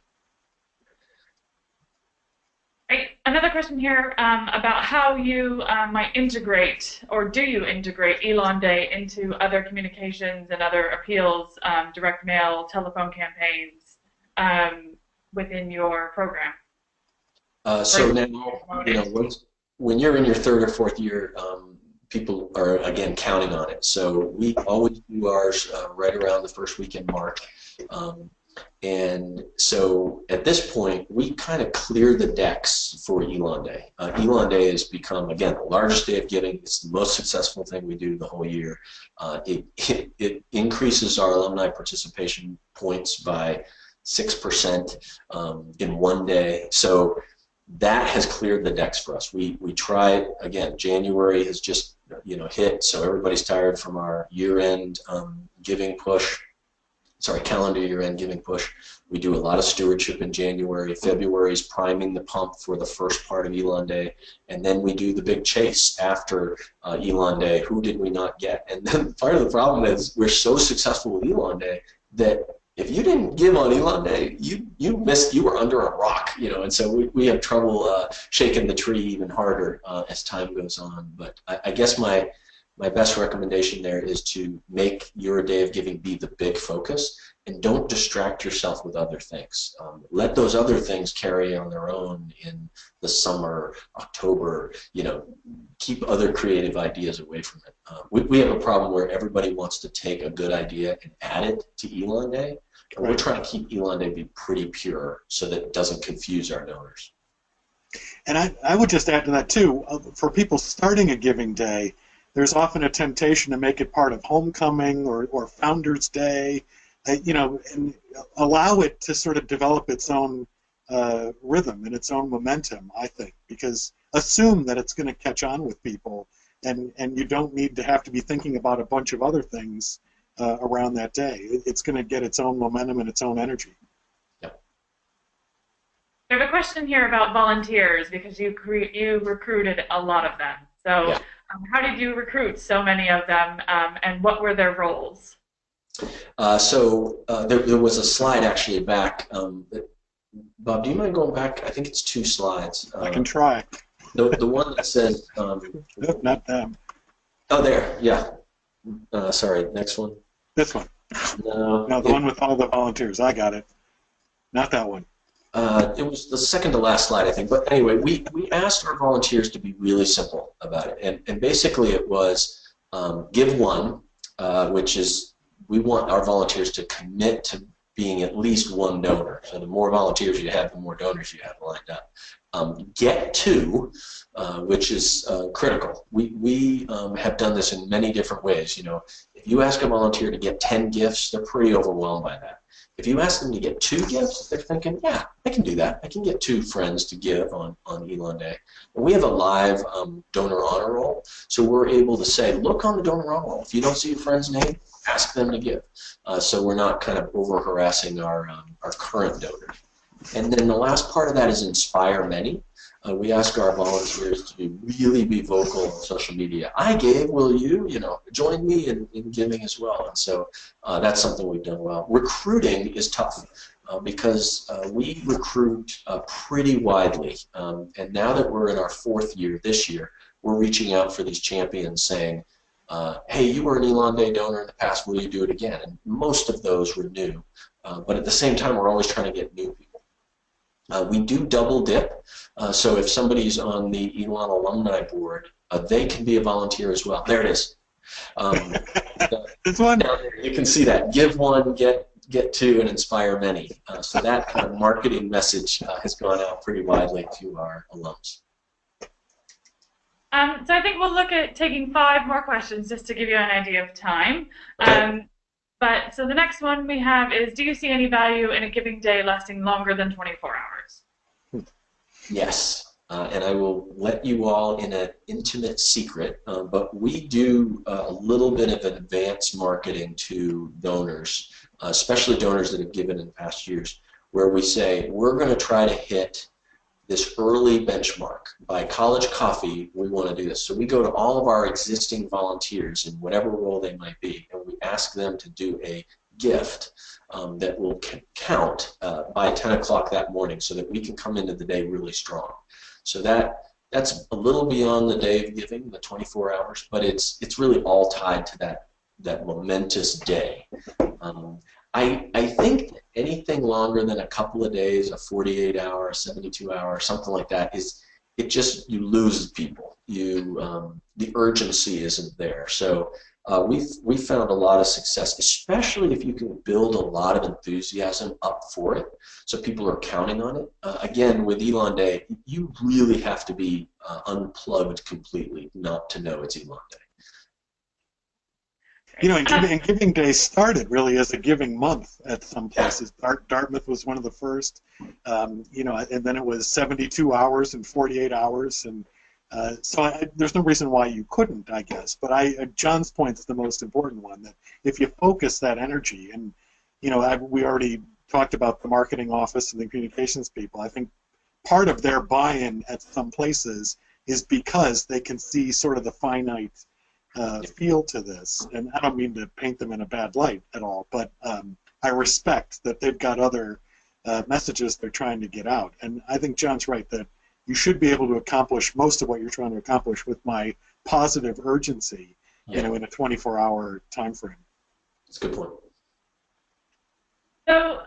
Great. Another question here about how you might integrate, or do you integrate Elon Day into other communications and other appeals, direct mail, telephone campaigns within your program? So now, you know, when you're in your third or fourth year, people are, again, counting on it. So we always do ours right around the first week in March. And so at this point, we kind of clear the decks for Elon Day. Elon Day has become, again, the largest day of giving. It's the most successful thing we do the whole year. It increases our alumni participation points by 6% in one day. So that has cleared the decks for us. We tried, again, January has just, you know, hit, so everybody's tired from our year-end giving push. Sorry, calendar year-end giving push. We do a lot of stewardship in January. February is priming the pump for the first part of Elon Day, and then we do the big chase after Elon Day. Who did we not get? And then part of the problem is we're so successful with Elon Day that if you didn't give on Elon Day, you missed. You were under a rock, you know. And so we have trouble shaking the tree even harder as time goes on. But I guess my best recommendation there is to make your day of giving be the big focus, and don't distract yourself with other things. Let those other things carry on their own in the summer, October, you know, keep other creative ideas away from it. We have a problem where everybody wants to take a good idea and add it to Elon Day. And we're trying to keep Elon Day be pretty pure so that it doesn't confuse our donors. And I would just add to that too, for people starting a giving day, there's often a temptation to make it part of homecoming or Founders Day, you know, and allow it to sort of develop its own rhythm and its own momentum, I think, because assume that it's going to catch on with people, and you don't need to have to be thinking about a bunch of other things around that day. It's going to get its own momentum and its own energy. There's a question here about volunteers, because you recruited a lot of them. So Yeah. How did you recruit so many of them, and what were their roles? There was a slide actually back. Bob, do you mind going back? I think it's 2 slides. I can try. The one that says... Not them. Oh, there, yeah. Sorry, next one. This one. No, No, the one with all the volunteers. I got it. Not that one. It was the second to last slide, I think. But anyway, we asked our volunteers to be really simple about it. And basically it was give one, which is we want our volunteers to commit to being at least one donor. So the more volunteers you have, the more donors you have lined up. Get 2, which is critical. We have done this in many different ways. You know, if you ask a volunteer to get 10 gifts, they're pretty overwhelmed by that. If you ask them to get 2 gifts, they're thinking, yeah, I can do that. I can get 2 friends to give on Elon Day. And we have a live donor honor roll, so we're able to say, look on the donor honor roll. If you don't see a friend's name, ask them to give. So we're not kind of over-harassing our current donors. And then the last part of that is inspire many. We ask our volunteers to really be vocal on social media. I gave, will you? You know, join me in giving as well. And so that's something we've done well. Recruiting is tough because we recruit pretty widely. And now that we're in our 4th year this year, we're reaching out for these champions saying, hey, you were an Elon Day donor in the past, will you do it again? And most of those were new. But at the same time, we're always trying to get new people. We do double dip, so if somebody's on the Elon alumni board, they can be a volunteer as well. There it is. This one? Down there, you can see that. Give one, get two, and inspire many. So that kind of marketing message has gone out pretty widely to our alums. So I think we'll look at taking 5 more questions just to give you an idea of time. Okay. So the next one we have is, do you see any value in a giving day lasting longer than 24 hours? Yes. And I will let you all in an intimate secret, but we do a little bit of advanced marketing to donors, especially donors that have given in past years, where we say, we're going to try to hit this early benchmark. By college coffee, we want to do this. So we go to all of our existing volunteers in whatever role they might be, and we ask them to do a gift that will count by 10 o'clock that morning so that we can come into the day really strong. So that's a little beyond the day of giving, the 24 hours, but it's really all tied to that momentous day. I think anything longer than a couple of days, a 48-hour, 72-hour, something like that, you lose people. The urgency isn't there. So we've found a lot of success, especially if you can build a lot of enthusiasm up for it, so people are counting on it. Again, with Elon Day, you really have to be unplugged completely not to know it's Elon Day. You know, and Giving Day started really as a giving month at some places. Dartmouth was one of the first, you know, and then it was 72 hours and 48 hours, and so there's no reason why you couldn't, I guess. But John's point is the most important one, that if you focus that energy, and, you know, we already talked about the marketing office and the communications people. I think part of their buy-in at some places is because they can see sort of the finite feel to this, and I don't mean to paint them in a bad light at all, but I respect that they've got other messages they're trying to get out, and I think John's right that you should be able to accomplish most of what you're trying to accomplish with my positive urgency, you know, in a 24-hour time frame. That's a good point. So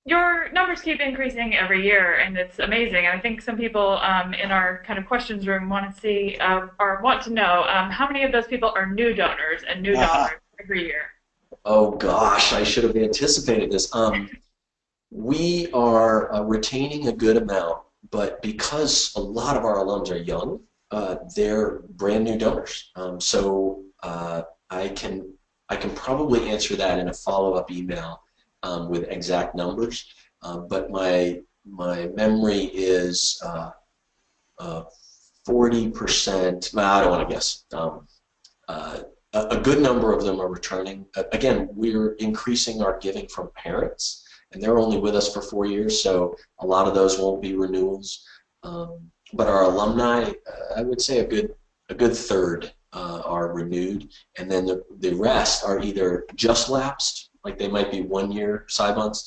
your numbers keep increasing every year, and it's amazing. And I think some people in our kind of questions room want to see or want to know how many of those people are new donors and new donors every year. Oh gosh, I should have anticipated this. We are retaining a good amount, but because a lot of our alums are young, they're brand new donors. So I can probably answer that in a follow-up email with exact numbers, but my memory is 40%. Well, I don't want to guess. A good number of them are returning. Again, we're increasing our giving from parents, and they're only with us for 4 years, so a lot of those won't be renewals. But our alumni, I would say a good third are renewed, and then the rest are either just lapsed, like they might be 1 year Cybons,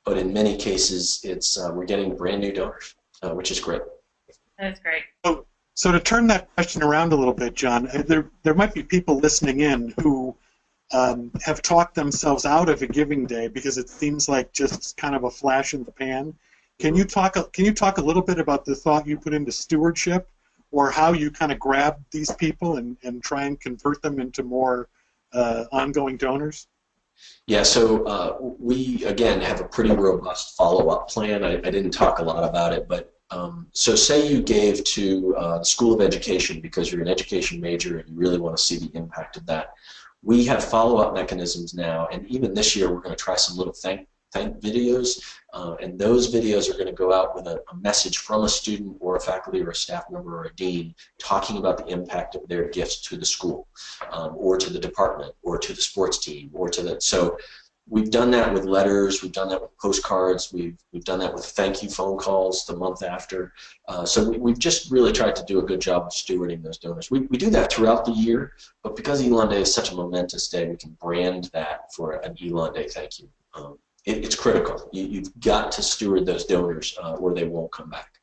but in many cases we're getting brand new donors, which is great. That's great. So to turn that question around a little bit, John, there might be people listening in who have talked themselves out of a giving day because it seems like just kind of a flash in the pan. Can you talk a little bit about the thought you put into stewardship, or how you kind of grab these people and try and convert them into more ongoing donors? Yeah, so we, again, have a pretty robust follow-up plan. I didn't talk a lot about it, but so say you gave to the School of Education because you're an education major and you really want to see the impact of that. We have follow-up mechanisms now, and even this year we're going to try some little thank videos, and those videos are going to go out with a message from a student or a faculty or a staff member or a dean talking about the impact of their gifts to the school, or to the department, or to the sports team, or to the, so we've done that with letters, we've done that with postcards, we've done that with thank you phone calls the month after. So we've just really tried to do a good job of stewarding those donors. We do that throughout the year, but because Elon Day is such a momentous day, we can brand that for an Elon Day thank you. It's critical. You've got to steward those donors or they won't come back.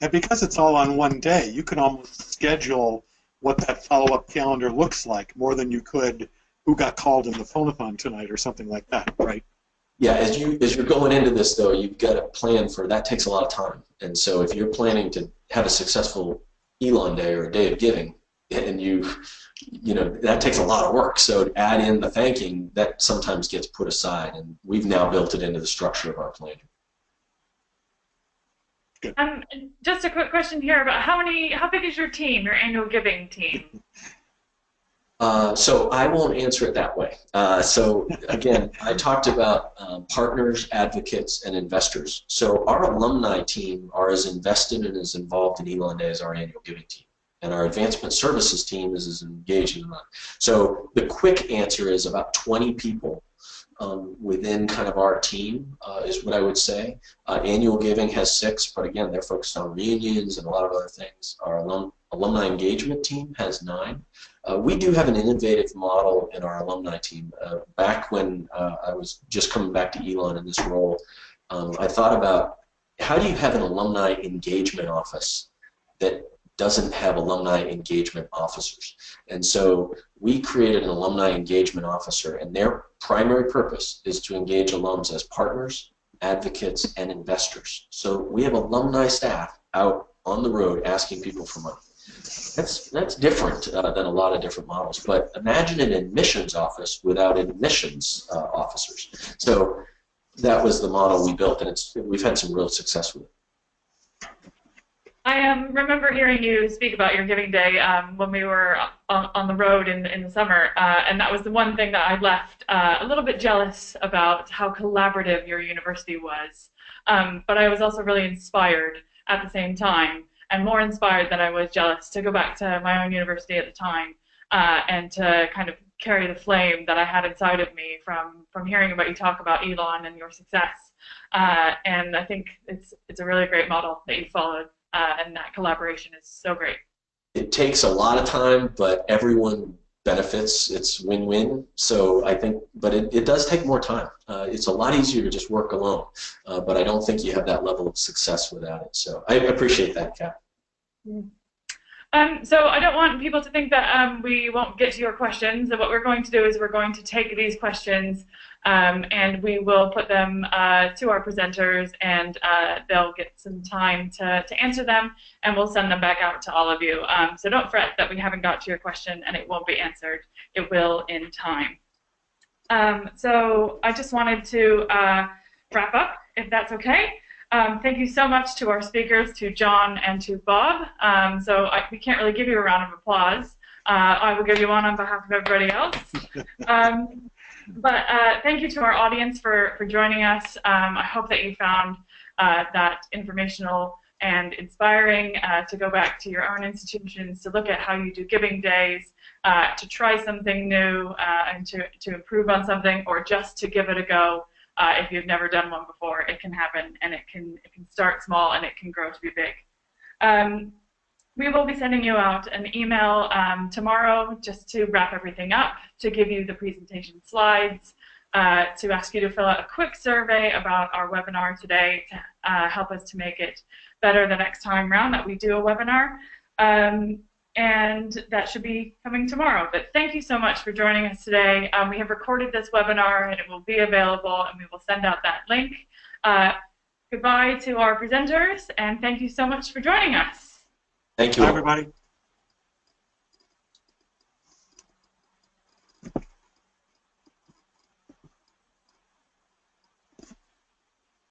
And because it's all on one day, you can almost schedule what that follow-up calendar looks like more than you could who got called in the phone-a-thon tonight or something like that, right? Yeah, as you're going into this though, you've got to plan for that. Takes a lot of time, and so if you're planning to have a successful Elon Day or a day of giving, and you know that takes a lot of work. So to add in the thanking, that sometimes gets put aside, and we've now built it into the structure of our planning. Just a quick question here about how big is your team, your annual giving team? So I won't answer it that way. So again, I talked about partners, advocates, and investors. So our alumni team are as invested and as involved in Elon Day as our annual giving team. And our advancement services team is as engaged in that. So the quick answer is about 20 people within kind of our team is what I would say. Annual giving has 6, but again, they're focused on reunions and a lot of other things. Our alumni engagement team has 9. We do have an innovative model in our alumni team. Back when I was just coming back to Elon in this role, I thought about how do you have an alumni engagement office that doesn't have alumni engagement officers. And so we created an alumni engagement officer, and their primary purpose is to engage alums as partners, advocates, and investors. So we have alumni staff out on the road asking people for money. That's different than a lot of different models. But imagine an admissions office without admissions officers. So that was the model we built, and we've had some real success with it. I remember hearing you speak about your Giving Day when we were on the road in the summer, and that was the one thing that I left a little bit jealous about how collaborative your university was. But I was also really inspired at the same time, and more inspired than I was jealous to go back to my own university at the time and to kind of carry the flame that I had inside of me from hearing about you talk about Elon and your success. And I think it's a really great model that you followed. And that collaboration is so great. It takes a lot of time, but everyone benefits. It's win-win. So I think, but it does take more time. It's a lot easier to just work alone, but I don't think you have that level of success without it. So I appreciate that, Kat. So I don't want people to think that we won't get to your questions. And what we're going to do is we're going to take these questions and we will put them to our presenters, and they'll get some time to answer them, and we'll send them back out to all of you. So don't fret that we haven't got to your question and it won't be answered. It will in time. So I just wanted to wrap up, if that's okay. Thank you so much to our speakers, to John and to Bob. We can't really give you a round of applause. I will give you one on behalf of everybody else. But thank you to our audience for joining us. I hope that you found that informational and inspiring to go back to your own institutions, to look at how you do giving days, to try something new and to improve on something, or just to give it a go. If you've never done one before, it can happen, and it can start small and it can grow to be big. We will be sending you out an email tomorrow just to wrap everything up, to give you the presentation slides, to ask you to fill out a quick survey about our webinar today to help us to make it better the next time around that we do a webinar. And that should be coming tomorrow. But thank you so much for joining us today. We have recorded this webinar, and it will be available, and we will send out that link. Goodbye to our presenters, and thank you so much for joining us. Thank you. Bye, everybody.